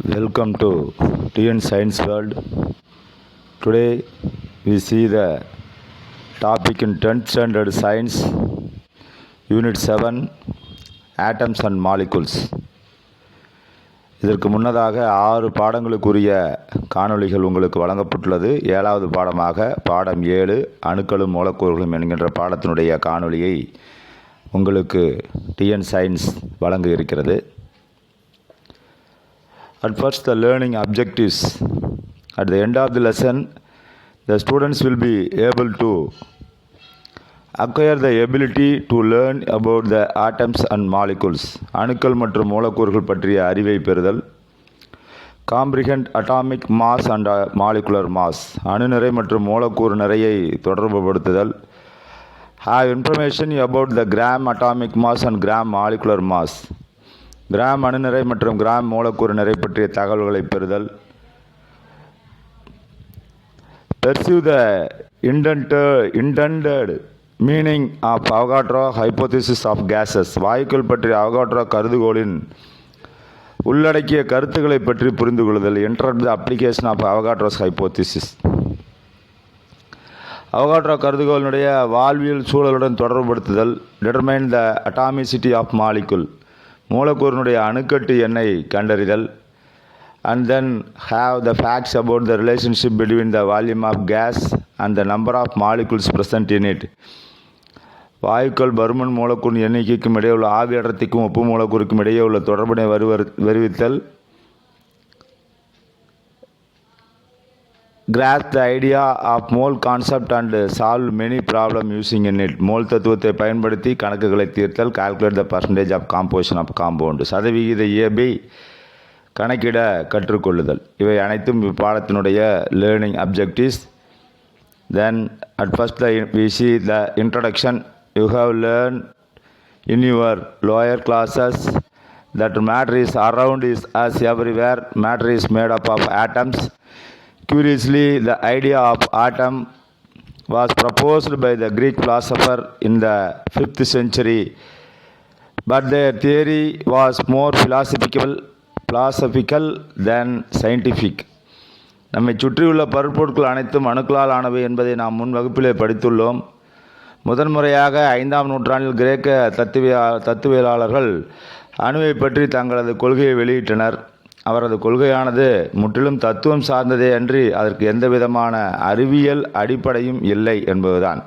Welcome to TN Science World. Today we see the topic in 10th standard science, Unit 7, Atoms and Molecules. இதற்கு முன்னதாக 6 பாடங்களுக்குரிய காணொளிகள் உங்களுக்கு வழங்கப்பட்டுள்ளது. 7வது பாடமாக பாடம் 7 அணுக்களும் மூலக்கூறுகளும் என்கின்ற பாடத்தினுடைய காணொளியை உங்களுக்கு TN Science வழங்க இருக்கிறது. At first, the learning objectives. At the end of the lesson, the students will be able to acquire the ability to learn about the atoms and molecules. அணுக்கள் மற்றும் மூலக்கூறுகள் பற்றிய அறிவை பெறுதல். Comprehend atomic mass and molecular mass. அணுநிறை மற்றும் மூலக்கூறு நிறையை தொடர்புபடுத்துதல். Have information about the gram atomic mass and gram molecular mass. Gram அணுநிறை மற்றும் கிராம் மூலக்கூறு நிறை பற்றிய தகவல்களை பெறுதல். Perceive the intended meaning of Avogadro hypothesis of gases. வாயுக்கள் பற்றிய அவகாட்ரோ கருதுகோளின் உள்ளடக்கிய கருத்துக்களை பற்றி புரிந்து கொள்ளுதல். Interpret the application of Avogadro's hypothesis. Avogadro கருதுகோளினுடைய வாழ்வியல் சூழலுடன் தொடர்புபடுத்துதல். Determine the atomicity of molecule. மூலக்கூறினுடைய அணுக்கட்டு எண்ணை கண்டறிதல். And then have the facts about the relationship between the volume of gas and the number of molecules present in it. வாயுக்கள் பருமன் மூலக்கூறின் எண்ணிக்கைக்கும் இடையே உள்ள ஆவி அடர்த்திக்கும் உப்பு மூலக்கூறுக்கும் இடையே உள்ள தொடர்பினை வருவித்தல். Grasp the idea of mole concept and solve many problems using in it. Mole தத்துவத்தை பயன்படுத்தி கணக்குகளை தீர்த்தல். Calculate the percentage of composition of compound. சதவிகித இயல்பை கணக்கிட கற்றுக்கொள்ளுதல். இவை அனைத்தும் இப்பாடத்தினுடைய learning objectives. Then at first we see the introduction. You have learned in your lower classes that matter is around is as everywhere. Matter is made up of atoms. Curiously, the idea of atom was proposed by the Greek philosopher in the 5th century, but their theory was more philosophical than scientific. நம்மை சுற்றியுள்ள பருப்பொருட்கள் அனைத்தும் அணுக்களால் ஆனவை என்பதை நாம் முன் வகுப்பிலே படித்துள்ளோம். முதன்முறையாக 5ஆம் நூற்றாண்டில் கிரேக்க தத்துவியலாளர்கள் அணுவை பற்றி தங்களது கொள்கையை வெளியிட்டனர். அவரது கொள்கையானது முற்றிலும் தத்துவம் சார்ந்ததே அன்றி அதற்கு எந்த விதமான அறிவியல் அடிப்படையும் இல்லை என்பதுதான்.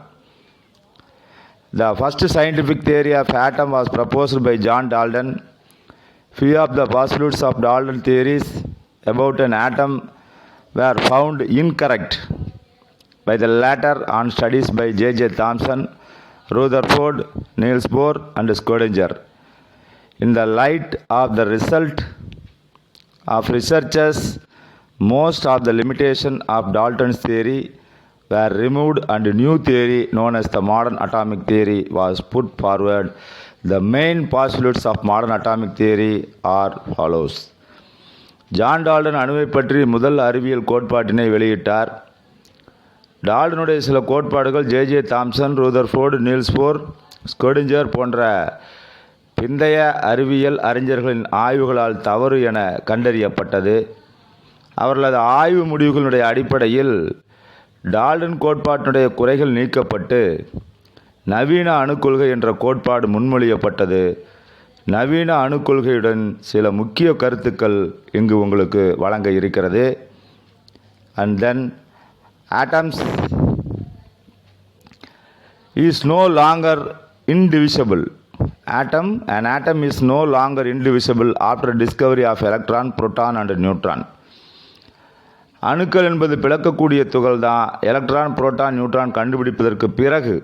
The first scientific theory of atom was proposed by John Dalton. Few of the postulates of Dalton theories about an atom were found incorrect by the latter on studies by J.J. Thomson, Rutherford, Niels Bohr and Schrödinger. In the light of the result of researchers, most of the limitation of Dalton's theory were removed and a new theory known as the modern atomic theory was put forward. The main postulates of modern atomic theory are follows. John Dalton அணுவை பற்றி முதல் அறிவியல் கோட்பாட்டினை வெளியிட்டார். டால்டனுடைய சில கோட்பாடுகள் J Thomson, Rutherford, Niels Bohr, Schrodinger போன்ற பிந்தைய அறிவியல் அறிஞர்களின் ஆய்வுகளால் தவறு என கண்டறியப்பட்டது. அவர்களது ஆய்வு முடிவுகளுடைய அடிப்படையில் டால்டன் கோட்பாட்டினுடைய குறைகள் நீக்கப்பட்டு நவீன அணுக்கொள்கை என்ற கோட்பாடு முன்மொழியப்பட்டது. நவீன அணுக்கொள்கையுடன் சில முக்கிய கருத்துக்கள் இங்கு உங்களுக்கு வழங்க இருக்கிறது. And then atoms is no longer indivisible. An atom is no longer indivisible after discovery of electron, proton and neutron. அணுக்கள் என்பது பிளக்கக்கூடிய துகள் தான். எலக்ட்ரான், புரோட்டான், நியூட்ரான் கண்டுபிடிப்பதற்கு பிறகு,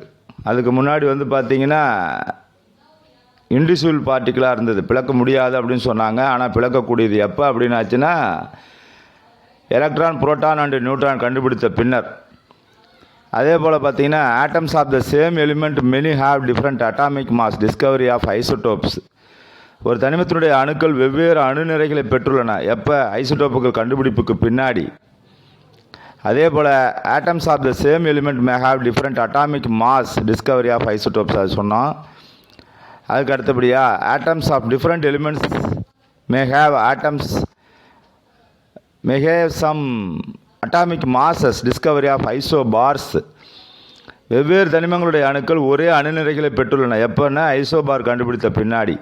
அதுக்கு முன்னாடி பார்த்தீங்கன்னா இன்டிவிசிபிள் பார்ட்டிக்கலாக இருந்தது, பிளக்க முடியாது அப்படின்னு சொன்னாங்க. ஆனால் பிளக்கக்கூடியது எப்போ அப்படின்னாச்சுன்னா எலக்ட்ரான், புரோட்டான் அண்ட் நியூட்ரான் கண்டுபிடித்த பின்னர். அதே போல் பார்த்தீங்கன்னா atoms of the same element many have different atomic mass. Discovery of isotopes. ஒரு தனிமத்தினுடைய அணுக்கள் வெவ்வேறு அணுநிறைகளை பெற்றுள்ளன எப்போ? ஐசோடோப்புகள் கண்டுபிடிப்புக்கு பின்னாடி. அதே போல் atoms of the same element may have different atomic mass. Discovery of isotopes அது சொன்னோம். அதுக்கு அடுத்தபடியாக atoms of different elements may have atoms may have some atomic masses, discovery of isobars. வெவ்வேறு தனிமங்களுடைய அணுக்கள் ஒரே அணுநிறைகளை பெற்றுள்ளன. எப்போன்னா ஐசோபார் கண்டுபிடித்த பின்னாடி.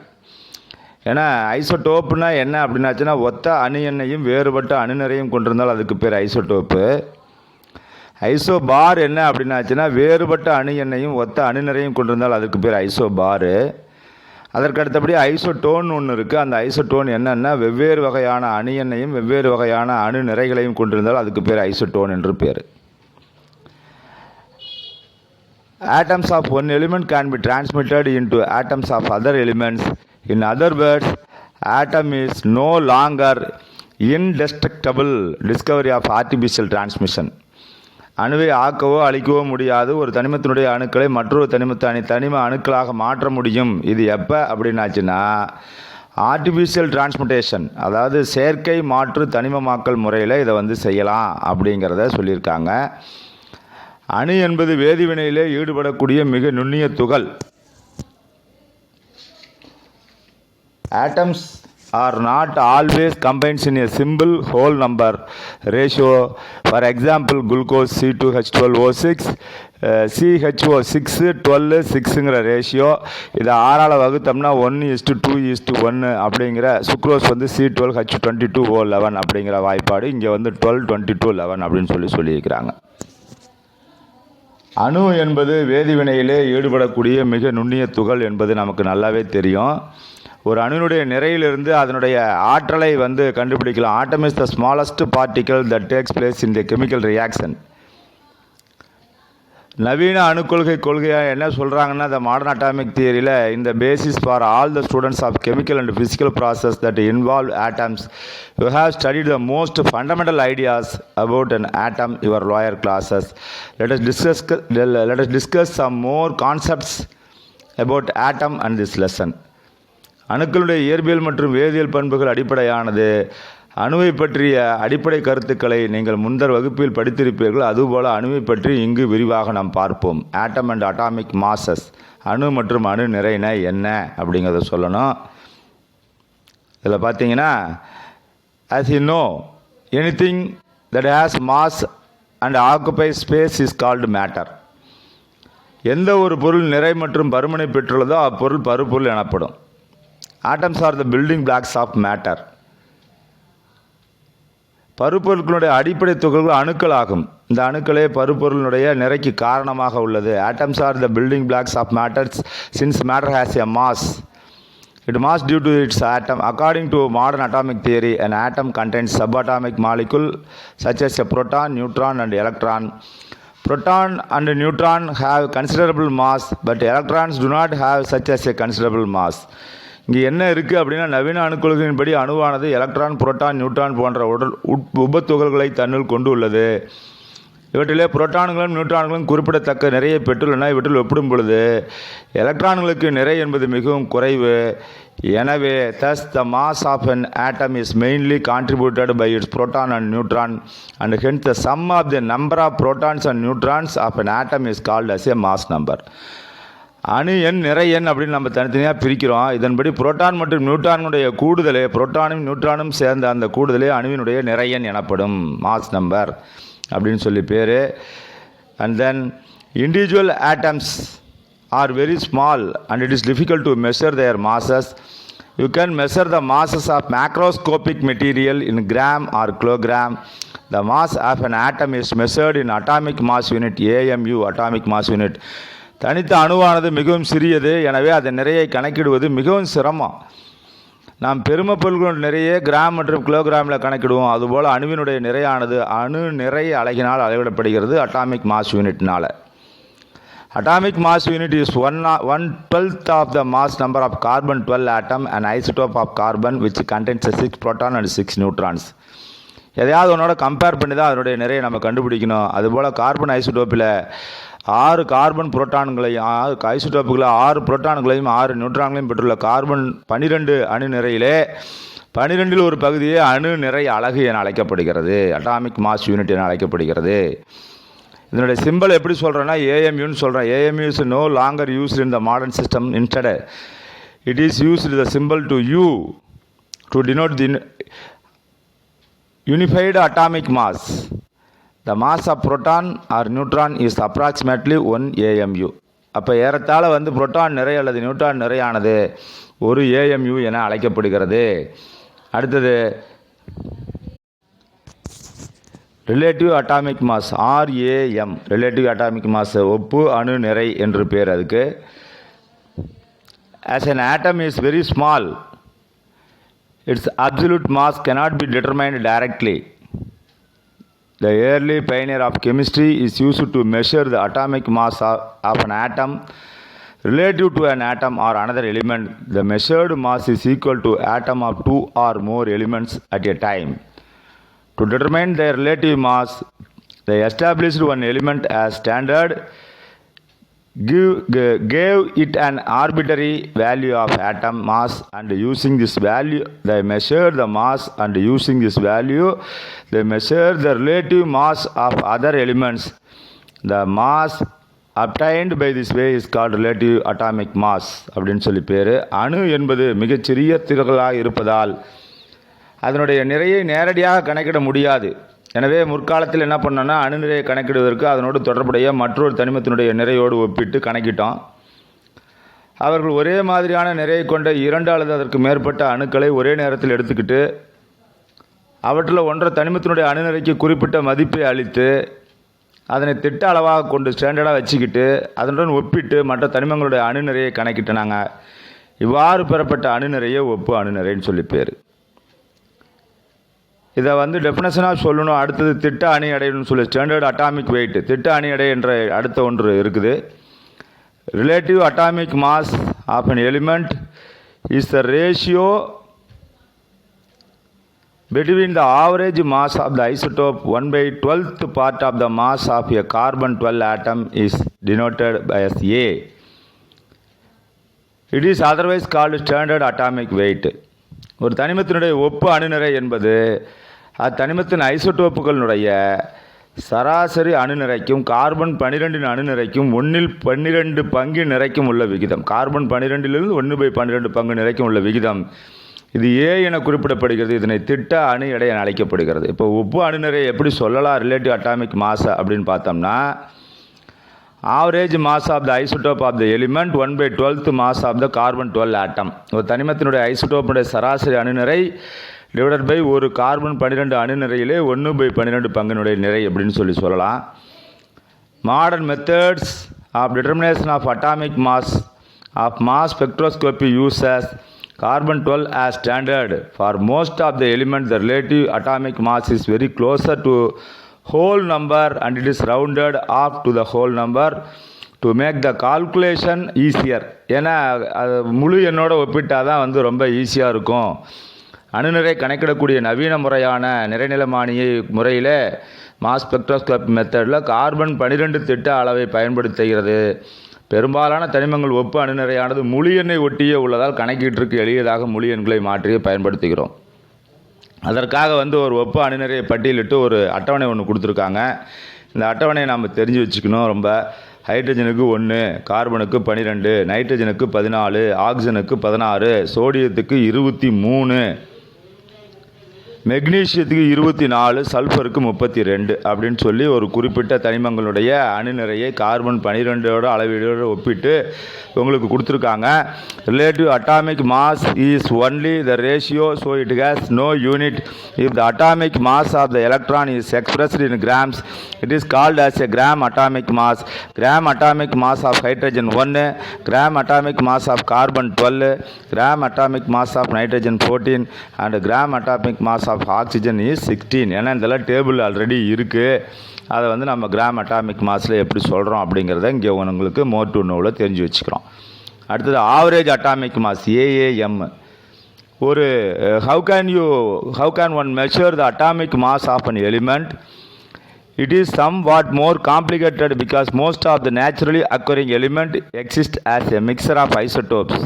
ஏன்னா ஐசோடோப்புனா என்ன அப்படின்னாச்சுன்னா ஒத்த அணு எண்ணையும் வேறுபட்ட அணுநிறையும் கொண்டிருந்தால் அதுக்கு பேர் ஐசோடோப்பு. ஐசோபார் என்ன அப்படின்னாச்சுன்னா வேறுபட்ட அணு எண்ணையும் ஒத்த அணுநிறையும் கொண்டிருந்தால் அதுக்கு பேர் ஐசோபாரு. அதற்கு அடுத்தபடி ஐசோடோன் ஒன்று இருக்குது. அந்த ஐசோடோன் என்னென்னா வெவ்வேறு வகையான அணு எண்ணையும் வெவ்வேறு வகையான அணு நிறைகளையும் கொண்டிருந்தால் அதுக்கு பேர் ஐசோடோன் என்று பேர். Atoms of one element can be transmitted into atoms of other elements. In other words, atom is no longer indestructible. Discovery of artificial transmission. அணுவை ஆக்கவோ அழிக்கவோ முடியாது. ஒரு தனிமத்தினுடைய அணுக்களை மற்றொரு தனிம அணுக்களாக மாற்ற முடியும். இது எப்போ அப்படின்னாச்சுன்னா ஆர்டிஃபிஷியல் டிரான்ஸ்மிட்டேஷன், அதாவது செயற்கை மாற்று தனிமமாக்கல் முறையில் இதை செய்யலாம் அப்படிங்கிறத சொல்லியிருக்காங்க. அணு என்பது வேதிவினையிலே ஈடுபடக்கூடிய மிக நுண்ணிய துகள். Atoms are not always combined in a simple whole number ratio. For example, glucose C2H12O6, CHO6 12 6ங்கிற ரேஷியோ. இதை 6ஆல் வகுத்தோம்னா 1:2:1 அப்படிங்கிற சுக்ரோஸ் C12H22O11 அப்படிங்கிற வாய்ப்பாடு. இங்கே 12:22:11 அப்படின்னு சொல்லியிருக்கிறாங்க. அணு என்பது வேதிவினையிலே ஈடுபடக்கூடிய மிக நுண்ணிய துகள் என்பது நமக்கு நல்லாவே தெரியும். ஒரு அணுனுடைய நிறையிலிருந்து அதனுடைய ஆற்றலை கண்டுபிடிக்கலாம். Atom is the smallest particle that takes place in the chemical reaction. நவீன கொள்கையாக என்ன சொல்கிறாங்கன்னா, த மாடர்ன் அட்டாமிக் தியரியில் இந்த basis for all the students of chemical and physical process that involve atoms. You have studied the most fundamental ideas about an atom your lower classes. let us discuss some more concepts about atom and this lesson. அணுக்களுடைய இயற்பியல் மற்றும் வேதியியல் பண்புகள் அடிப்படையானது. அணுவை பற்றிய அடிப்படை கருத்துக்களை நீங்கள் முந்தர் வகுப்பில் படித்திருப்பீர்கள். அதுபோல் அணுவை பற்றி இங்கு விரிவாக நாம் பார்ப்போம். ஆட்டம் அண்ட் அட்டாமிக் மாசஸ், அணு மற்றும் அணு நிறைனா என்ன அப்படிங்கிறத சொல்லணும். இதில் பார்த்தீங்கன்னா, as you know, anything that has mass and occupies space is called matter. எந்த ஒரு பொருள் நிறை மற்றும் பருமனை பெற்றுள்ளதோ அப்பொருள் பருப்பொருள் எனப்படும். Atoms are the building blocks of matter. பருப்பொருட்களுடைய அடிப்படை துகள்கள் அணுக்கள் ஆகும். இந்த அணுக்களே பருப்பொருளுடைய நிறைக்கு காரணமாக உள்ளது. Atoms are the building blocks of matter since matter has a mass. It mass due to its atom. According to modern atomic theory, an atom contains subatomic molecule such as a proton, neutron and electron. Proton and neutron have considerable mass, but electrons do not have such as a considerable mass. இங்கே என்ன இருக்குது அப்படின்னா, நவீன அணுக்கொள்கையின்படி அணுவானது electron, proton, neutron போன்ற உபத்துகள்களை தன்னுள் கொண்டு உள்ளது. இவற்றிலே புரோட்டான்களும் நியூட்ரான்களும் குறிப்பிடத்தக்க நிறையை பெற்றுள்ளன. இவற்றில் ஒப்பிடும் பொழுது எலக்ட்ரான்களுக்கு நிறை என்பது மிகவும் குறைவு. எனவே thus the mass of an atom is mainly contributed by its proton and neutron, and hence the sum of the number of protons and neutrons of an atom is called as a mass number. அணு எண், நிறை எண் அப்படின்னு நம்ம தனித்தனியாக பிரிக்கிறோம். இதன்படி proton மற்றும் நியூட்ரானுடைய கூடுதலே, புரோட்டானும் நியூட்ரானும் சேர்ந்த அந்த கூடுதலே அணுவினுடைய நிறை எண் எனப்படும், மாஸ் நம்பர் அப்படின்னு சொல்லி பேர். And then individual atoms are very small and it is difficult to measure their masses. You can measure the masses of macroscopic material in gram or kilogram. The mass of an atom is measured in atomic mass unit, AMU, atomic mass unit. தனித்த அணுவானது மிகவும் சிறியது. எனவே அதன் நிறையை கணக்கிடுவது மிகவும் சிரமம். நாம் பெரும பொருள்களோட நிறைய கிராம் மற்றும் கிலோகிராமில் கணக்கிடுவோம். அதுபோல் அணுவினுடைய நிறையானது அணு நிறை அலகினால் அளவிடப்படுகிறது, அட்டாமிக் மாஸ் யூனிட்னால். Atomic mass unit is 1/12 of the mass number of carbon 12 atom, an isotope of carbon which contains 6 proton and 6 neutrons. எதையாவது ஒன்றோட கம்பேர் பண்ணி தான் அதனுடைய நிறைய நம்ம கண்டுபிடிக்கணும். அதுபோல் கார்பன் ஐசோடோப்பில் 6 கார்பன் புரோட்டான்களையும், ஐசோடோப்புகளில் 6 புரோட்டான்களையும் 6 நியூட்ரான்களையும் பெற்றுள்ள கார்பன் 12 அணு நிறையிலே 12 ஒரு பகுதியே அணு நிறை அலகு என அழைக்கப்படுகிறது, அட்டாமிக் மாஸ் யூனிட் என அழைக்கப்படுகிறது. இதனுடைய சிம்பிள் எப்படி சொல்கிறேன்னா AMUன்னு சொல்கிறேன். AMU is no longer used in the modern system. Instead, it is used the symbol to U to denote the Unified atomic mass. The mass of proton or neutron is approximately 1 AMU. அப்போ ஏறத்தாழ வந்து proton நிறை அல்லது neutron நிறையானது ஒரு AMU என அழைக்கப்படுகிறது. அடுத்தது relative atomic mass RAM, relative atomic mass, ஒப்பு அணு நிறை என்று பேர் அதுக்கு. As an atom is very small, its absolute mass cannot be determined directly. The early pioneer of chemistry is used to measure the atomic mass of an atom relative to an atom or another element. The measured mass is equal to atom of two or more elements at a time. To determine their relative mass, they established one element as standard, gave it an arbitrary value of atom mass, and using this value they measured the mass, and using this value they measured the relative mass of other elements. The mass obtained by this way is called relative atomic mass அப்படின்னு சொல்லி பேர். அணு என்பது மிகச்சிறிய துகள்களாக இருப்பதால் அதனுடைய நிறையை நேரடியாக கணக்கிட முடியாது. எனவே முற்காலத்தில் என்ன பண்ணோன்னா அணு நிறையை கணக்கிடுவதற்கு அதனோடு தொடர்புடைய மற்றொரு தனிமத்தினுடைய நிறையோடு ஒப்பிட்டு கணக்கிட்டோம். அவர்கள் ஒரே மாதிரியான நிறையை கொண்ட 2 அல்லது அதற்கு மேற்பட்ட அணுக்களை ஒரே நேரத்தில் எடுத்துக்கிட்டு அவற்றில் ஒன்றை தனிமத்தினுடைய அணு நிறைக்கு குறிப்பிட்ட மதிப்பை அளித்து அதனை திட்ட அளவாக கொண்டு ஸ்டாண்டர்டாக வச்சுக்கிட்டு அதனுடன் ஒப்பிட்டு மற்ற தனிமங்களுடைய அணு நிறையை கணக்கிட்டனாங்க. இவ்வாறு பெறப்பட்ட அணு நிறைய ஒப்பு அணு நிறைன்னு சொல்லி பேர். இதை வந்து டெஃபினேஷனாக சொல்லணும். அடுத்தது திட்ட அணு எடைன்னு சொல்லி ஸ்டாண்டர்ட் அட்டாமிக் வெயிட், திட்ட அணு எடை என்ற அடுத்த ஒன்று இருக்குது. Relative atomic mass of an element is the ratio between the average mass of the isotope 1/12th part of the mass of a carbon-12 atom is denoted by as A. It is otherwise called standard atomic weight. ஒரு தனிமத்தினுடைய ஒப்பு அணுநிறை என்பது அத்தனிமத்தின் ஐசோடோப்புகளினுடைய சராசரி அணுநிறைக்கும் carbon 12 அணுநிறைக்கும் 1/12 பங்கு நிறைக்கும் உள்ள விகிதம். Carbon 12 1/12 பங்கு நிறைக்கும் உள்ள விகிதம் இது ஏ என குறிப்பிடப்படுகிறது. இதனை திட்ட அணு எடை என அழைக்கப்படுகிறது. இப்போ ஒப்பு அணுநிறை எப்படி சொல்லலாம் ரிலேட்டிவ் அட்டாமிக் மாஸ் அப்படின்னு பார்த்தோம்னா, average mass of the isotope of the element 1/12th mass of the carbon twelve atom. ஒரு தனிமத்தினுடைய ஐசோடோப்புடைய சராசரி அணுநிறை டிவைடட் பை ஒரு கார்பன் 12 அணுநிறையிலே 1/12 பங்கினுடைய நிறை அப்படின்னு சொல்லலாம். Modern methods of determination of atomic mass of mass spectroscopy uses carbon-12 as standard. For most of the elements, the relative atomic mass is very closer to whole number and it is rounded off to the whole number to make the calculation easier. ஏன்னா அது முழு எண்ணோட ஒப்பிட்டால் தான் வந்து ரொம்ப ஈஸியாக இருக்கும். அணுநிறை கணக்கிடக்கூடிய நவீன முறையான நிறைநிலைமானியை முறையில் மாஸ் ஸ்பெக்ட்ரோஸ்கோபி மெத்தடில் கார்பன் 12 திட்ட அளவை பயன்படுத்துகிறது. பெரும்பாலான தனிமங்கள் ஒப்பு அணுநிறையானது முழு எண்ணை ஒட்டியே உள்ளதால் கணக்கீட்டிற்கு எளியதாக முழு எண்களை மாற்றியே பயன்படுத்துகிறோம். அதற்காக வந்து ஒரு ஒப்பு அணுநிறையை பட்டியலிட்டு ஒரு அட்டவணை ஒன்று கொடுத்துருக்காங்க. இந்த அட்டவணையை நாம் தெரிஞ்சு வச்சுக்கணும். ரொம்ப ஹைட்ரஜனுக்கு 1, கார்பனுக்கு 12, நைட்ரஜனுக்கு 14, ஆக்சிஜனுக்கு 16, சோடியத்துக்கு 23, மெக்னீஷியத்துக்கு 24, சல்ஃபருக்கு 32 அப்படின்னு சொல்லி ஒரு குறிப்பிட்ட தனிமங்களுடைய அணுநிறையை கார்பன் 12 அளவீடோடு ஒப்பிட்டு உங்களுக்கு கொடுத்துருக்காங்க. Relative atomic mass is only the ratio, so it has no unit. If the atomic mass of the electron is expressed in grams, it is called as a gram atomic mass. Gram atomic mass of hydrogen 1, gram atomic mass of carbon 12, gram atomic mass of nitrogen 14 and gram atomic mass of oxygen is 16. ஏன்னா இதெல்லாம் table already இருக்குது. அதை வந்து நம்ம gram atomic மாஸில் எப்படி சொல்கிறோம் அப்படிங்கிறத இங்கே உங்களுக்கு மோர் டு நோவில் தெரிஞ்சு வச்சுக்கிறோம். அடுத்தது ஆவரேஜ் அட்டாமிக் மாஸ் AAM. ஒரு how can one measure the atomic mass of an element? It is somewhat more complicated because most of the naturally occurring element exist as a mixture of isotopes,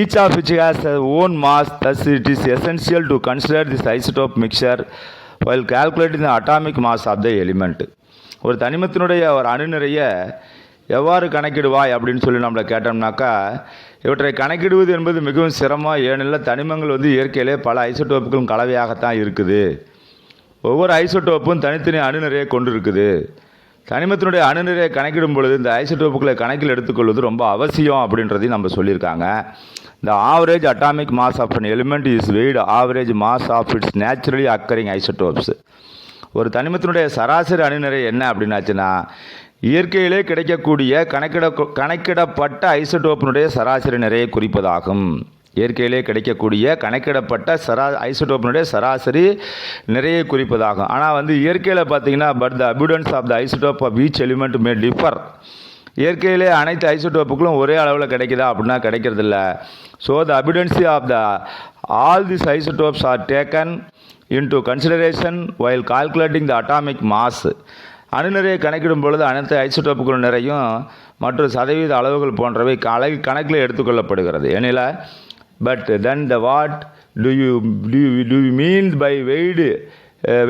each of which has their own mass. Thus it is essential to consider this isotope mixture while calculating the atomic mass of the element. ஒரு தனிமத்தினுடைய ஒரு அணுநிறைய எவ்வாறு கணக்கிடுவாய் அப்படின்னு சொல்லி நம்மளை கேட்டோம்னாக்கா, இவற்றை கணக்கிடுவது என்பது மிகவும் சிரமம். ஏனெனில் தனிமங்கள் வந்து இயற்கையிலே பல ஐசோடோப்புகளும் கலவையாகத்தான் இருக்குது. ஒவ்வொரு ஐசோடோப்பும் தனித்தனி அணுநிறையை கொண்டு இருக்குது. தனிமத்தினுடைய அணுநிறையை கணக்கிடும் பொழுது இந்த ஐசோடோப்புகளை கணக்கில் எடுத்துக்கொள்வது ரொம்ப அவசியம் அப்படின்றதையும் நம்ம சொல்லியிருக்காங்க. The average atomic mass of an element is weighed average mass of its naturally occurring isotopes. ஒரு தனிமத்தினுடைய சராசரி அணுநிறை என்ன அப்படின்னாச்சுன்னா, இயற்கையிலே கிடைக்கக்கூடிய கணக்கிடப்பட்ட ஐசோடோப்பினுடைய சராசரி நிறையை குறிப்பதாகும். இயற்கையிலே கிடைக்கக்கூடிய கணக்கிடப்பட்ட ஐசோடோப்பினுடைய சராசரி நிறையை குறிப்பதாகும். ஆனால் வந்து இயற்கையில் பார்த்தீங்கன்னா, but the abundance of the isotope of each element may differ. இயற்கையிலே அனைத்து ஐசோடோப்புகளும் ஒரே அளவில் கிடைக்குதா அப்படின்னா கிடைக்கிறதில்ல. So the abundance of the all this isotopes are taken into consideration while calculating the atomic mass. அணுநிறையை கணக்கிடும் பொழுது அனைத்து ஐசோடோப்புகள் நிறையும் மற்றும் சதவீத அளவுகள் போன்றவை கணக்கில் எடுத்துக்கொள்ளப்படுகிறது. ஏனில but then the what do you mean by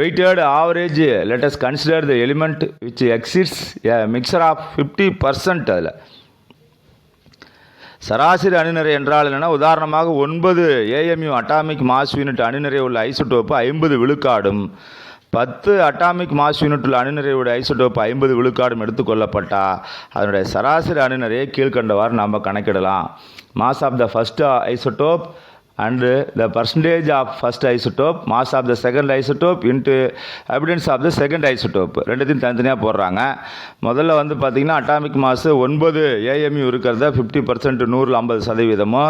weighted average? Let us consider the element which exceeds a mixture of 50%. அதில் சராசரி அணுநிறை என்றால் என்னென்னா, உதாரணமாக 9 AMU அட்டாமிக் மாஸ் யூனிட் அணுநிறை உள்ள ஐசோடோப்பு 50 விழுக்காடும் 10 அட்டாமிக் மாஸ் யூனிட் உள்ள அணுநிறையுடைய ஐசோடோப்பு 50 விழுக்காடும் எடுத்துக்கொள்ளப்பட்டால் அதனுடைய சராசரி அணுநிறையை கீழ்கண்டவாறு நாம் கணக்கிடலாம். Mass of the first isotope and the percentage of first isotope, mass of the second isotope into abundance of the second isotope. ரெண்டுத்தையும் தனித்தனியாக போடுறாங்க. முதல்ல வந்து பார்த்திங்கன்னா அட்டாமிக் மாஸ் 9 AMU இருக்கிறத 50% 100%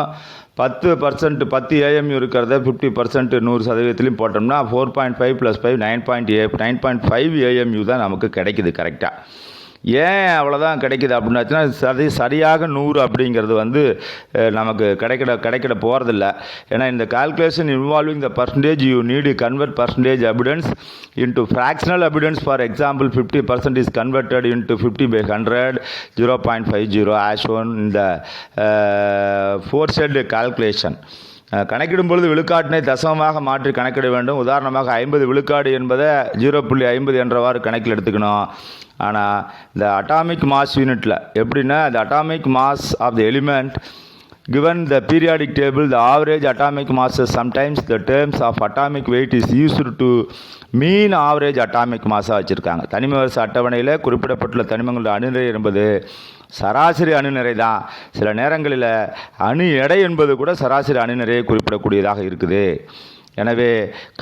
50%, 10 AMU இருக்கிறத 50% 100% போட்டோம்னா 4.5 + 5 9.5 AMU தான் நமக்கு கிடைக்குது கரெக்டாக. ஏன் அவ்வளோதான் கிடைக்குது அப்படின்னாச்சுன்னா, சரியாக 100 அப்படிங்கிறது வந்து நமக்கு கிடைக்கிட போகிறதில்ல. ஏன்னா இந்த calculation involving the percentage you need convert percentage abundance into fractional abundance. For example 50% is converted into 50/100 0.50 as shown in the foresaid calculation. கணக்கிடும் பொழுது விழுக்காட்டினை தசமமாக மாற்றி கணக்கிட வேண்டும். உதாரணமாக 50 விழுக்காடு என்பதை 0.50 என்றவாறு கணக்கில் எடுத்துக்கணும். ஆனால் இந்த அட்டாமிக் மாஸ் யூனிட்டில் எப்படின்னா, the atomic mass of the element given the periodic table, the average atomic mass, sometimes the terms of atomic weight is used to mean average atomic mass வச்சுருக்காங்க. தனிம வரிசை அட்டவணையில் குறிப்பிடப்பட்டுள்ள தனிமங்களோட அணுநிறை என்பது சராசரி அணுநிறை தான். சில நேரங்களில் அணு எடை என்பது கூட சராசரி அணுநிறையை குறிப்பிடக்கூடியதாக இருக்குது. எனவே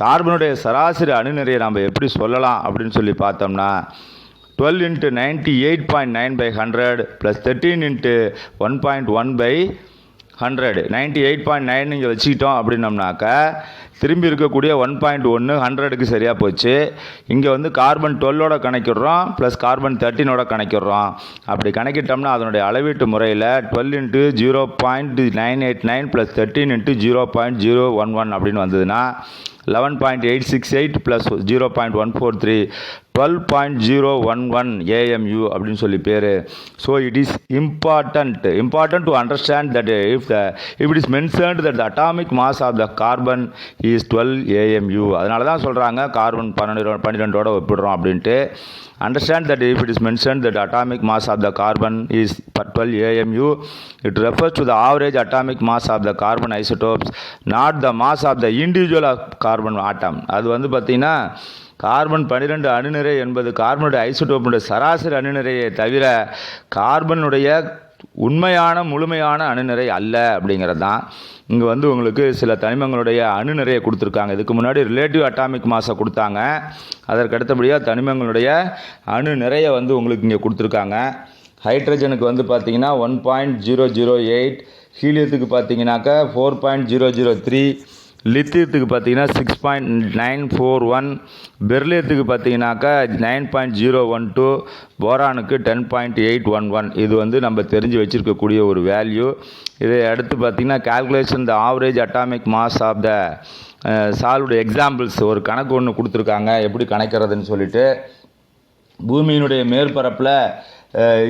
கார்பனுடைய சராசரி அணுநிறையை நாம் எப்படி சொல்லலாம் அப்படின்னு சொல்லி பார்த்தோம்னா, 12 × 98.9/100 + 13 × 1.1/100. 98.9 இங்கே வச்சுக்கிட்டோம் அப்படின்னம்னாக்கா திரும்பி இருக்கக்கூடிய 1.1 100க்கு சரியாக போச்சு. இங்கே வந்து கார்பன் 12ஓட கணக்கிடுறோம் ப்ளஸ் கார்பன் 13ஓட கணக்கிடுறோம். அப்படி கணக்கிட்டோம்னா அதனுடைய அளவீட்டு முறையில் 12 × 0.989 + 13 × 0.011 அப்படின்னு வந்ததுன்னா 11.868 + 0.143 12.011 AMU அப்படின்னு சொல்லி பேர். So it is important to understand that if it is mentioned that the atomic mass of the carbon is 12 AMU. அதனால தான் சொல்கிறாங்க கார்பன் 12ஓட ஒப்பிடுறோம் அப்படின்ட்டு. Understand that if it is mentioned that atomic mass of the carbon is 12 AMU, it refers to the average atomic mass of the carbon isotopes, not the mass of the individual carbon atom. அது வந்து பார்த்திங்கன்னா carbon 12 அணுநிறை என்பது கார்பனுடைய ஐசோடோப்பினுடைய சராசரி அணுநிறையை தவிர கார்பனுடைய உண்மையான முழுமையான அணுநிறை அல்ல அப்படிங்கிறது தான். இங்கே வந்து உங்களுக்கு சில தனிமங்களுடைய அணுநிறையை கொடுத்துருக்காங்க. இதுக்கு முன்னாடி ரிலேட்டிவ் அட்டாமிக் மாஸை கொடுத்தாங்க. அதற்கு அடுத்தபடியாக தனிமங்களுடைய அணு நிறைய வந்து உங்களுக்கு இங்கே கொடுத்துருக்காங்க. ஹைட்ரஜனுக்கு வந்து பார்த்திங்கன்னா 1.008, ஹீலியத்துக்கு பார்த்தீங்கன்னாக்கா 4.003, லித்தியத்துக்கு பார்த்தீங்கன்னா 6.941, பெர்லியத்துக்கு பார்த்தீங்கன்னாக்கா 9.012, போரானுக்கு 10.811. இது வந்து நம்ம தெரிஞ்சு வச்சுருக்கக்கூடிய ஒரு வேல்யூ. இதை அடுத்து பார்த்திங்கன்னா calculation the average atomic mass of the solved examples. ஒரு கணக்கு ஒன்று கொடுத்துருக்காங்க எப்படி கணக்கிறதுன்னு சொல்லிட்டு. பூமியினுடைய மேற்பரப்பில்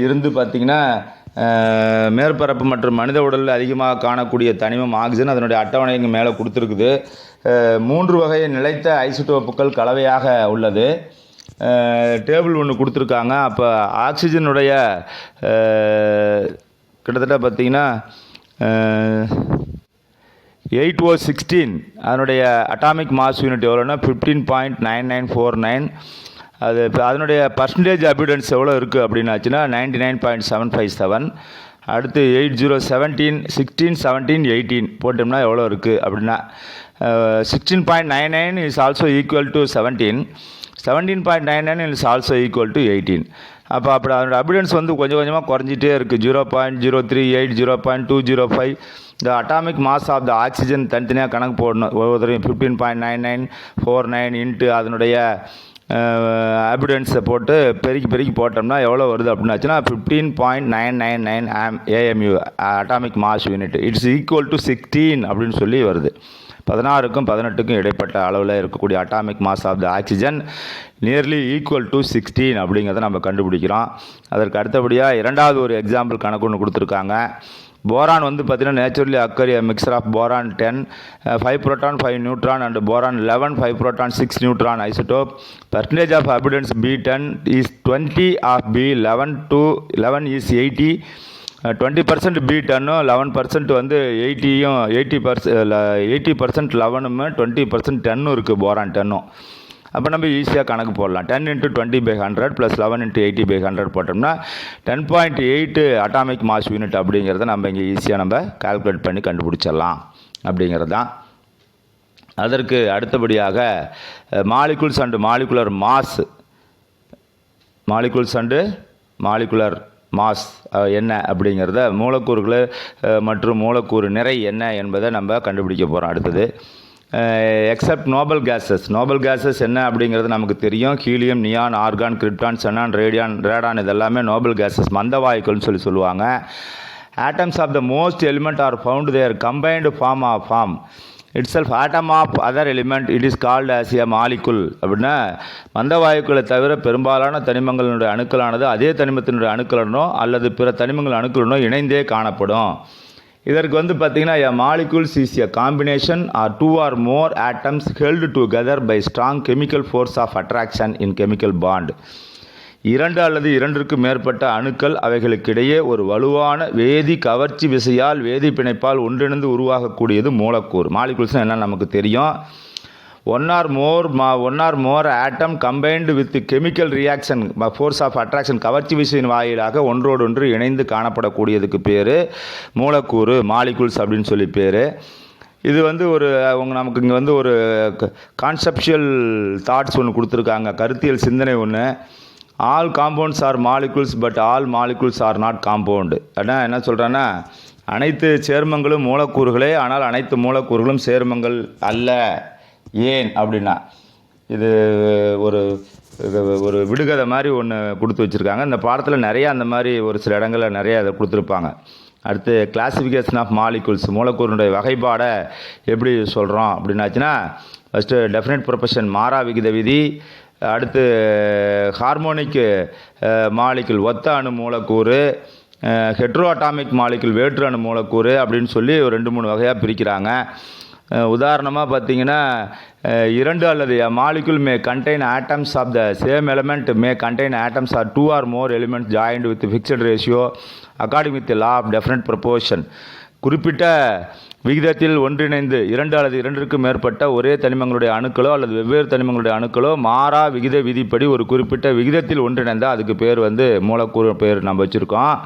இருந்து பார்த்திங்கன்னா மேற்பரப்பு மற்றும் மனித உடலில் அதிகமாக காணக்கூடிய தனிமம் ஆக்சிஜன் அதனுடைய அட்டவணைக்கு மேலே கொடுத்துருக்குது. 3 வகை நிலைத்த ஐசோடோப்புகள் கலவையாக உள்ளது. டேபிள் ஒன்று கொடுத்துருக்காங்க. அப்போ ஆக்சிஜனுடைய கிட்டத்தட்ட பார்த்திங்கன்னா 8O16 அதனுடைய அட்டாமிக் மாஸ் யூனிட் எவ்வளோன்னா 15.9949. அது இப்போ அதனுடைய பர்சன்டேஜ் அபிடன்ஸ் எவ்வளோ இருக்குது அப்படின்னாச்சுன்னா 99.757. அடுத்து 8017 16 17 18 போட்டோம்னா எவ்வளோ இருக்குது அப்படின்னா 16.99 is also equal to 17. 17.99 is also equal to 18. அப்படி அதோட அபிடன்ஸ் வந்து கொஞ்சம் கொஞ்சமாக குறைஞ்சிட்டே இருக்குது. 0.038 0.205. இந்த atomic mass of the oxygen தனித்தனியாக கணக்கு போடணும். ஒவ்வொருத்தரையும் 15.9949 இன்ட்டு அதனுடைய அபிடன்ஸை போட்டு பெருக்கி போட்டோம்னா எவ்வளோ வருது அப்படின்னாச்சுன்னா 15.999 AMU atomic mass unit. It's equal to 16 அப்படின்னு சொல்லி வருது. 16க்கும் 18க்கும் இடைப்பட்ட அளவில் இருக்கக்கூடிய atomic mass of the oxygen nearly equal to 16 அப்படிங்கிறத நம்ம கண்டுபிடிக்கிறோம். அதற்கு அடுத்தபடியாக இரண்டாவது ஒரு எக்ஸாம்பிள் கணக்கு ஒன்று கொடுத்துருக்காங்க. போரான் வந்து பார்த்தீங்கன்னா naturally occur mixture of boron 10 5 proton 5 neutron and boron 11 5 proton 6 neutron isotope. Percentage of abundance B10 is 20 of B11 to 11 is 80. 20% B10 11% வந்து 80% 11 20% 10 இருக்குது போரான் 10. அப்போ நம்ம ஈஸியாக கணக்கு போடலாம். 10 × 20/100 + 11 × 80/100 போட்டோம்னா 10.8 அட்டாமிக் மாஸ் யூனிட் அப்படிங்கிறத நம்ம இங்கே ஈஸியாக நம்ம கால்குலேட் பண்ணி கண்டுபிடிச்சிடலாம் அப்படிங்கிறது தான். அதற்கு அடுத்தபடியாக மாலிகுல்ஸ் அண்டு மாலிகுலர் மாஸ் என்ன அப்படிங்கிறத மூலக்கூறுகள் மற்றும் மூலக்கூறு நிறை என்ன என்பதை நம்ம கண்டுபிடிக்க போகிறோம். அடுத்தது எக்ஸப்ட் நோபல் கேஸஸ் என்ன அப்படிங்கிறது நமக்கு தெரியும். Helium, neon, argon, krypton, xenon, radon இதெல்லாமே நோபல் கேஸஸ், மந்த வாயுக்கள்னு சொல்லுவாங்க. Atoms of the most element are found their combined form itself atom of other element, it is called as a molecule. அப்படின்னா மந்த வாயுக்களை தவிர பெரும்பாலான தனிமங்களுடைய அணுக்களானது அதே தனிமத்தினுடைய அணுக்களுடனோ அல்லது பிற தனிமங்கள் அணுக்களுடனோ இணைந்தே காணப்படும். இதற்கு வந்து பார்த்திங்கன்னா a molecules is a combination or two or more atoms held together by strong chemical force of attraction in chemical bond. இரண்டு அல்லது இரண்டிற்கு மேற்பட்ட அணுக்கள் அவைகளுக்கிடையே ஒரு வலுவான வேதி கவர்ச்சி விசையால் வேதி பிணைப்பால் ஒன்றிணைந்து உருவாகக்கூடியது மூலக்கூறு. மாலிகுல்ஸ்னால் என்ன நமக்கு தெரியும். One or more atom combined with chemical reaction force of attraction, கவர்ச்சி விசையின் வாயிலாக ஒன்றோடொன்று இணைந்து காணப்படக்கூடியதுக்கு பேர் மூலக்கூறு, மாலிகுல்ஸ் அப்படின்னு சொல்லி பேர். இது வந்து நமக்கு இங்கே வந்து ஒரு கான்செப்சுவல் தாட்ஸ் ஒன்று கொடுத்துருக்காங்க, கருத்தியல் சிந்தனை ஒன்று. All compounds are molecules but all molecules are not compound. அதான் என்ன சொல்கிறேன்னா, அனைத்து சேர்மங்களும் மூலக்கூறுகளே, ஆனால் அனைத்து மூலக்கூறுகளும் சேர்மங்கள் அல்ல. ஏன் அப்படின்னா இது ஒரு விடுகதை மாதிரி ஒன்று கொடுத்து வச்சுருக்காங்க. இந்த பாடத்தில் நிறையா அந்த மாதிரி ஒரு சில இடங்களில் நிறையா அதை கொடுத்துருப்பாங்க. அடுத்து கிளாசிஃபிகேஷன் ஆஃப் மாலிகுல்ஸ், மூலக்கூறுடைய வகைப்பாடை எப்படி சொல்கிறோம் அப்படின்னாச்சுன்னா, ஃபஸ்ட்டு டெஃபினட் ப்ரொபோர்ஷன் மாறா விகித விதி, அடுத்து ஹார்மோனிக் மாலிகுல் ஒத்த அணு மூலக்கூறு, ஹெட்ரோ அட்டாமிக் மாலிகுல் வேற்று அணு மூலக்கூறு அப்படின்னு சொல்லி ஒரு 2-3 வகையாக பிரிக்கிறாங்க. உதாரணமாக பார்த்தீங்கன்னா, 2 அல்லது molecule may contain atoms of the same element may contain atoms or 2 or more elements joined with fixed ratio according with the law of definite proportion. குறிப்பிட்ட விகிதத்தில் ஒன்றிணைந்து 2 அல்லது 2ற்கு மேற்பட்ட ஒரே தனிமங்களுடைய அணுக்களோ அல்லது வெவ்வேறு தனிமங்களுடைய அணுக்களோ மாறா விகித விதிப்படி ஒரு குறிப்பிட்ட விகிதத்தில் ஒன்றிணைந்தால் அதுக்கு பேர் வந்து மூலக்கூறு பேர் நம்ம வச்சுருக்கோம்.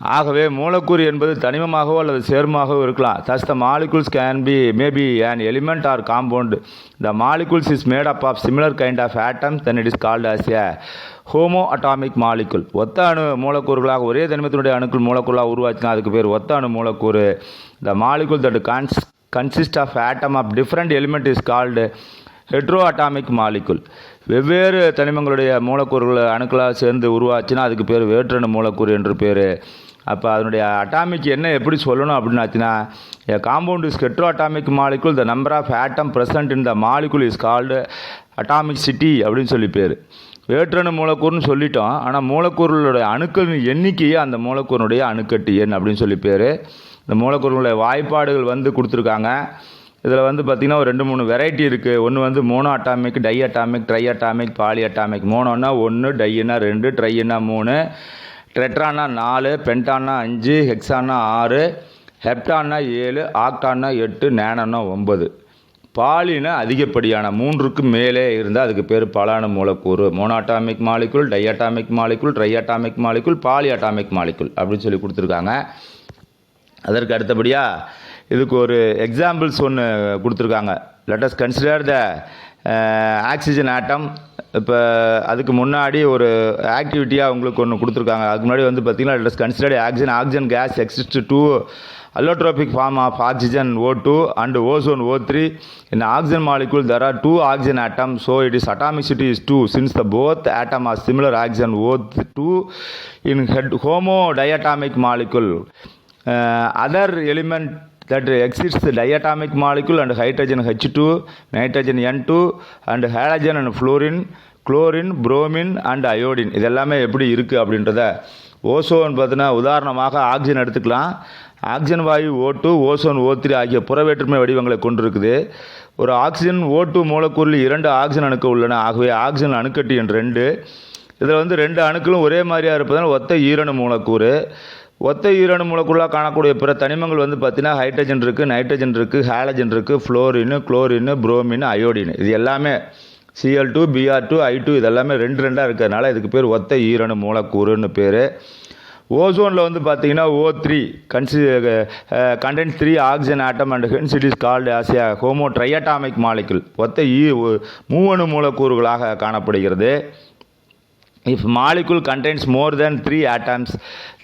ஆகவே மூலக்கூறு என்பது தனிமமாகவோ அல்லது சேர்மமாகவோ இருக்கலாம். thus the molecules may be an element or compound. The molecules is made up of similar kind of atoms, then it is called as a homoatomic molecule. ஒத்த அணு மூலக்கூறுகளாக ஒரே தனிமத்தினுடைய அணுக்கள் மூலக்கூறாக உருவாச்சுன்னா அதுக்கு பேர் ஒத்த அணு மூலக்கூறு. The molecule that consists of atom of different element is called heteroatomic molecule. வெவ்வேறு தனிமங்களுடைய மூலக்கூறுகள் அணுக்களாக சேர்ந்து உருவாச்சுன்னா அதுக்கு பேர் வேற்றணு மூலக்கூறு என்று பேர். அப்போ அதனுடைய அட்டாமிக் என்ன எப்படி சொல்லணும் அப்படின்னாச்சுன்னா, compound is heteroatomic molecule, the number of atom present in the molecule is called atomicity அப்படின்னு சொல்லி பேர். வேற்றணு மூலக்கூறுன்னு சொல்லிட்டோம், ஆனால் மூலக்கூறுகளுடைய அணுக்களின் எண்ணிக்கையே அந்த மூலக்கூறுடைய அணுக்கட்டு எண் அப்படின்னு சொல்லி பேர். இந்த மூலக்கூறுகளுடைய வாய்ப்பாடுகள் வந்து கொடுத்துருக்காங்க. இதில் வந்து பார்த்திங்கன்னா ஒரு 2-3 வெரைட்டி இருக்குது. ஒன்று வந்து monoatomic, diatomic, triatomic, polyatomic. மோனோன்னா 1, டைன்னா 2, ட்ரைன்னா 3. டெட்ரான்னா 4, பென்டான்னா 5, ஹெக்ஸான்னா 6, ஹெப்டான்னா 7, ஆக்டான்னா 8, நேனோன்னா 9. பாலினா அதிகப்படியான 3க்கு மேலே இருந்தால் அதுக்கு பேர் பாலான மூலக்கூறு. Monoatomic molecule, diatomic molecule, triatomic molecule, polyatomic molecule அப்படின்னு சொல்லி கொடுத்துருக்காங்க. அதற்கு அடுத்தபடியாக இதுக்கு ஒரு எக்ஸாம்பிள்ஸ் ஒன்று கொடுத்துருக்காங்க. Let us consider the oxygen atom. இப்போ அதுக்கு முன்னாடி ஒரு ஆக்டிவிட்டியாக உங்களுக்கு ஒன்று கொடுத்துருக்காங்க. அதுக்கு முன்னாடி வந்து பார்த்திங்கன்னா let us consider oxygen gas exist two allotropic form of oxygen O2 and ozone O3. In oxygen molecule there are 2 oxygen atoms, so it is atomicity is 2 since the both atom are similar oxygen O2. In homodiatomic molecule other element that exists the diatomic molecule and hydrogen H2, nitrogen N2 and halogen and fluorine, chlorine, bromine and iodine. இதெல்லாமே எப்படி இருக்குது அப்படின்றத ozone பார்த்தீங்கன்னா உதாரணமாக oxygen எடுத்துக்கலாம். Oxygen வாயு O2, ozone O3 ஆகிய புறவேற்றுமை வடிவங்களை கொண்டிருக்குது. ஒரு ஆக்சிஜன் O2 மூலக்கூறில் 2 ஆக்சிஜன் அணுக்கள் உள்ளன. ஆகவே ஆக்சிஜன் அணுக்கட்டி எண் 2. இதில் வந்து 2 அணுக்களும் ஒரே மாதிரியாக இருப்பதால் ஒத்த ஈரணு மூலக்கூறு. ஒத்த ஈரணு மூலக்கூறாக காணக்கூடிய பிற தனிமங்கள் வந்து பார்த்திங்கன்னா ஹைட்ரஜன் இருக்குது, நைட்ரஜன் இருக்குது, ஹாலஜன் இருக்குது, ஃப்ளோரின், குளோரின், புரோமின், அயோடின். இது எல்லாமே Cl2, Br2, I2 இதெல்லாமே 2 இருக்கிறதுனால இதுக்கு பேர் ஒத்த ஈரணு மூலக்கூறுன்னு பேர். ஓசோனில் வந்து பார்த்தீங்கன்னா O3 contains 3 oxygen atom and hence it is called as a homotriatomic molecule. ஒத்த மூவணு மூலக்கூறுகளாக காணப்படுகிறது. If molecule contains more than 3 atoms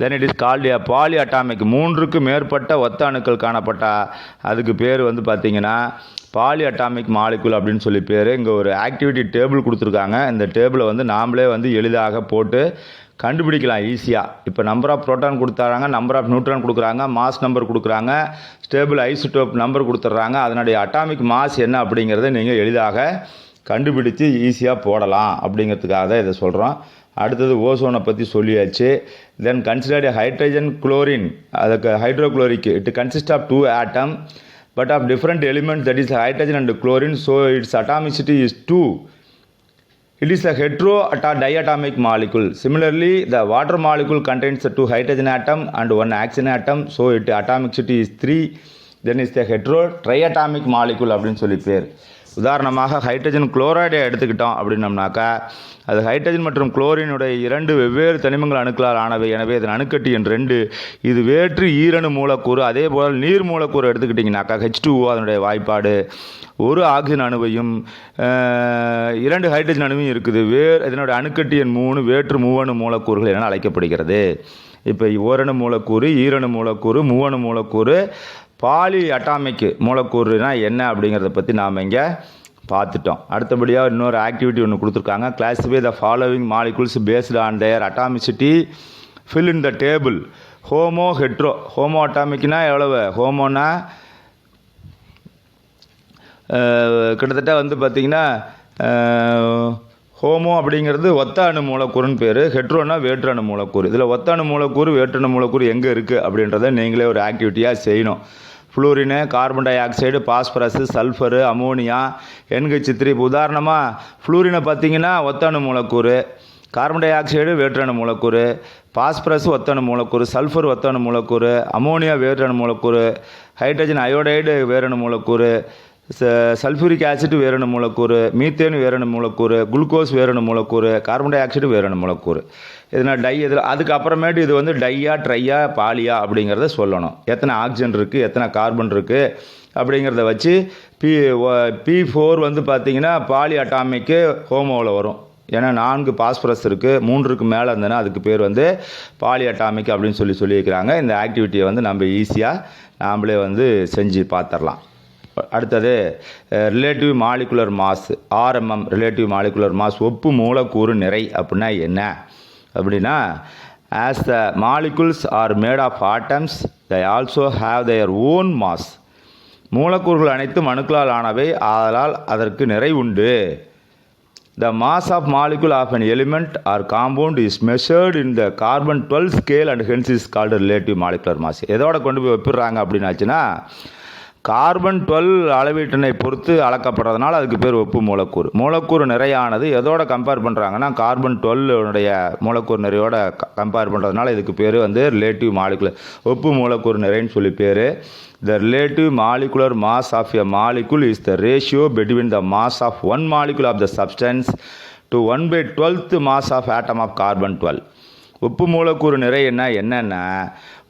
then it is called a polyatomic. 3க்கு மேற்பட்ட ஒத்த அணுக்கள் காணப்பட்டால் அதுக்கு பேர் வந்து பார்த்தீங்கன்னா பாலிஅட்டாமிக் மாலிகுல் அப்படின்னு சொல்லி பேர். இங்கே ஒரு ஆக்டிவிட்டி டேபிள் கொடுத்துருக்காங்க. இந்த டேபிளை வந்து நாமளே வந்து எளிதாக போட்டு கண்டுபிடிக்கலாம் ஈஸியாக. இப்போ நம்பர் ஆஃப் புரோட்டான் கொடுத்துறாங்க, நம்பர் ஆஃப் நியூட்ரான் கொடுக்குறாங்க, மாஸ் நம்பர் கொடுக்குறாங்க, ஸ்டேபிள் ஐசோடோப் நம்பர் கொடுத்துட்றாங்க. அதனுடைய அட்டாமிக் மாஸ் என்ன அப்படிங்கிறத நீங்கள் எளிதாக கண்டுபிடிச்சு ஈஸியாக போடலாம் அப்படிங்கிறதுக்காக தான் இதை சொல்கிறோம். அடுத்தது ஓசோனை பற்றி சொல்லியாச்சு. Then consider hydrogen chlorine. அதுக்கு hydrochloric it consist of 2 atom but of different elements, that is hydrogen and chlorine, so its atomicity is 2. It is a heterodiatomic molecule. Similarly, the water molecule contains 2 hydrogen atom and 1 oxygen atom, so its atomicity is 3. Then is the heterotriatomic molecule அப்படின்னு சொல்லி பேர். உதாரணமாக hydrogen குளோரைடை எடுத்துக்கிட்டோம் அப்படின்னம்னாக்கா அது hydrogen மற்றும் குளோரினுடைய 2 வெவ்வேறு தனிமங்கள் அணுக்களால் ஆனவை. எனவே இதன் அணுக்கட்டி எண் 2. இது வேற்று ஈரணு மூலக்கூறு. அதே போல் நீர் மூலக்கூறு எடுத்துக்கிட்டிங்கனாக்கா H2O அதனுடைய வாய்ப்பாடு. ஒரு ஆக்சிஜன் அணுவையும் 2 ஹைட்ரஜன் அணுவையும் இருக்குது. இதனுடைய அணுக்கட்டி எண் 3. வேற்று மூவணு மூலக்கூறுகள் என அழைக்கப்படுகிறது. இப்போ ஓரணு மூலக்கூறு, ஈரணு மூலக்கூறு, மூவணு மூலக்கூறு, பாலி அட்டாமிக் மூலக்கூறுனா என்ன அப்படிங்கிறத பற்றி நாம் இங்கே பார்த்துட்டோம். அடுத்தபடியாக இன்னொரு ஆக்டிவிட்டி ஒன்று கொடுத்துருக்காங்க. Classify the following molecules based on their atomicity, fill in the table. Homo hetero. Homo அட்டாமிக்னா எவ்வளவு? ஹோமோனா கிட்டத்தட்ட வந்து பார்த்திங்கன்னா ஹோமோ அப்படிங்கிறது ஒத்த அணு மூலக்கூறுன்னு பேர். ஹெட்ரோனா வேற்று அணு மூலக்கூறு. இதில் ஒத்த அணு மூலக்கூறு, வேற்று அணு மூலக்கூறு எங்கே இருக்குது அப்படின்றத நீங்களே ஒரு ஆக்டிவிட்டியாக செய்யணும். Fluorine, carbon dioxide, phosphorus, sulphur, ammonia, NH3. இப்போ உதாரணமாக ஃப்ளூரினை பார்த்தீங்கன்னா ஒத்த அணு மூலக்கூறு, கார்பன் டை ஆக்சைடு வேற்று அணு மூலக்கூறு, பாஸ்பரஸ் ஒத்த அணு மூலக்கூறு, சல்ஃபர் ஒத்த அணு மூலக்கூறு, அமோனியா வேற்று அணு மூலக்கூறு, ஹைட்ரஜன் அயோடைடு வேறணு மூலக்கூறு, சல்ஃபூரிக் ஆசிட் வேறணு மூலக்கூறு, மீத்தேன் வேறணு மூலக்கூறு, குளுக்கோஸ் வேறணு மூலக்கூறு, கார்பன் டை ஆக்சைடு வேறணு மூலக்கூறு. இதனால் இதில் அதுக்கப்புறமேட்டு இது வந்து டையா, ட்ரையா, பாலியா அப்படிங்கிறத சொல்லணும். எத்தனை ஆக்சிஜன் இருக்குது, எத்தனை கார்பன் இருக்குது அப்படிங்கிறத வச்சு P4 வந்து பார்த்திங்கன்னா பாலி அட்டாமிக்கு ஹோமோவில் வரும். ஏன்னா 4 பாஸ்பரஸ் இருக்குது, 3க்கு மேலே இருந்ததுன்னா அதுக்கு பேர் வந்து பாலி அட்டாமிக் அப்படின்னு சொல்லியிருக்கிறாங்க. இந்த ஆக்டிவிட்டியை வந்து நம்ம ஈஸியாக நாம்ளே வந்து செஞ்சு பார்த்துடலாம். அடுத்தது relative molecular mass, RMM, relative molecular mass, ஒப்பு மூலக்கூறு நிறை அப்படின்னா என்ன அப்படின்னா, as the molecules are made of atoms they also have their own mass. மூலக்கூறுகள் அனைத்தும் அணுக்களால் ஆனவை, ஆதலால் அதற்கு நிறை உண்டு. The mass of molecule of an element or compound is measured in the carbon 12 scale and hence is called relative molecular mass. எதோட கொண்டு போய் ஒப்பிடுறாங்க அப்படின்னாச்சுன்னா கார்பன் 12 அளவீட்டினை பொறுத்து அளக்கப்படுறதுனால அதுக்கு பேர் ஒப்பு மூலக்கூறு. மூலக்கூறு நிறையானது எதோட கம்பேர் பண்ணுறாங்கன்னா கார்பன் 12 மூலக்கூறு நிறையோட கம்பேர் பண்ணுறதுனால இதுக்கு பேர் ரிலேட்டிவ் மாலிகுலர் ஒப்பு மூலக்கூறு நிறைன்னு சொல்லி பேர். The relative molecular mass of a molecule is the ratio between the mass of one molecule of the substance to 1/12th mass of atom of carbon 12. ஒப்பு மூலக்கூறு நிறை என்னன்னா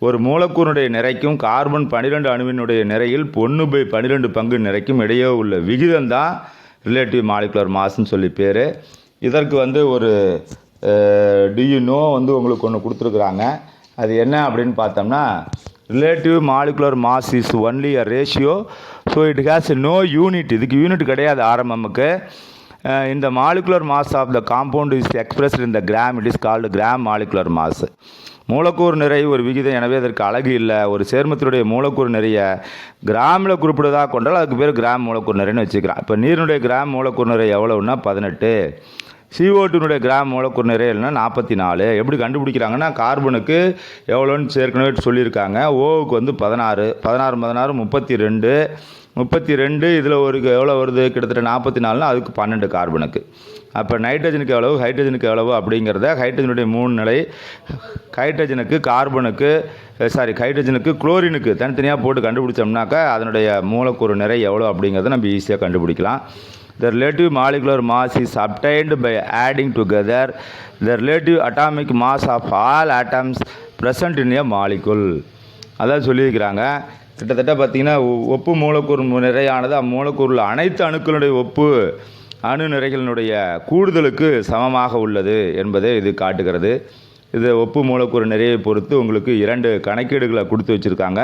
ஒரு மூலக்கூறுடைய நிறைக்கும் கார்பன் 12 அணுவினுடைய நிறையில் 1/12 பங்கு நிறைக்கும் இடையே உள்ள விகிதம் தான் ரிலேட்டிவ் மாலிகுலர் மாஸ்ன்னு சொல்லி பேர். இதற்கு ஒரு டியூனோ உங்களுக்கு ஒன்று கொடுத்துருக்குறாங்க. அது என்ன அப்படின்னு பார்த்தோம்னா relative molecular mass is only a ratio, so it has no unit. இதுக்கு யூனிட் கிடையாது ஆரம்பமுக்கு. இந்த molecular mass of the compound is expressed in the gram. It is called gram molecular mass. மூலக்கூறு நிறை ஒரு விகிதம், எனவே அதற்கு அலகு இல்லை. ஒரு சேர்மத்தினுடைய மூலக்கூறு நிறைய கிராமில் குறிப்பிடுவதாக கொண்டால் அதுக்கு பேர் கிராம் மூலக்கூறு நிறைன்னு வச்சுக்கிறான். இப்போ நீரினுடைய கிராம் மூலக்கூறு நிறை எவ்வளோன்னா 18, CO2 கிராம் மூலக்கூறு நிறை இல்லைன்னா 44. எப்படி கண்டுபிடிக்கிறாங்கன்னா கார்பனுக்கு எவ்வளோன்னு ஏற்கனவே சொல்லியிருக்காங்க. ஓவுக்கு 16 32 இதில் எவ்வளோ வருது, கிட்டத்தட்ட 44னா அதுக்கு 12 கார்பனுக்கு. அப்போ நைட்ரஜனுக்கு எவ்வளவு, ஹைட்ரஜனுக்கு எவ்வளவு அப்படிங்கிறத ஹைட்ரஜனுடைய 3 நிலை, ஹைட்ரஜனுக்கு குளோரினுக்கு தனித்தனியாக போட்டு கண்டுபிடிச்சோம்னாக்கா அதனுடைய மூலக்கூறு நிறை எவ்வளோ அப்படிங்கிறத நம்ம ஈஸியாக கண்டுபிடிக்கலாம். The relative molecular mass is obtained by adding together the relative atomic mass of all atoms present in a molecule. அதான் சொல்லியிருக்கிறாங்க. கிட்டத்தட்ட பார்த்திங்கன்னா ஒப்பு மூலக்கூறு நிறையானது அம்மூலக்கூறில் அனைத்து அணுக்களுடைய ஒப்பு அணு நிறைகளினுடைய கூடுதலுக்கு சமமாக உள்ளது என்பதை இது காட்டுகிறது. இது ஒப்பு மூலக்கூறு நிறையை பொறுத்து உங்களுக்கு 2 கணக்கீடுகளை கொடுத்து வச்சுருக்காங்க.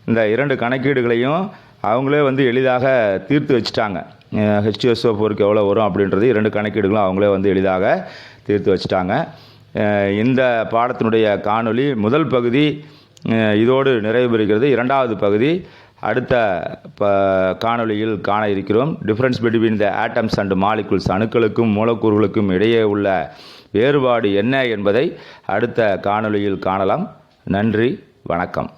இந்த 2 கணக்கீடுகளையும் அவங்களே எளிதாக தீர்த்து வச்சுட்டாங்க. H2SO4க்கு எவ்வளோ வரும் அப்படின்றது 2 கணக்கீடுகளும் அவங்களே எளிதாக தீர்த்து வச்சுட்டாங்க. இந்த பாடத்தினுடைய காணொளி முதல் பகுதி இதோடு நிறைவு பெறுகிறது. 2வது பகுதி அடுத்த காணொளியில் காண இருக்கிறோம். Difference between the atoms and molecules, அணுக்களுக்கும் மூலக்கூறுகளுக்கும் இடையே உள்ள வேறுபாடு என்ன என்பதை அடுத்த காணொளியில் காணலாம். நன்றி, வணக்கம்.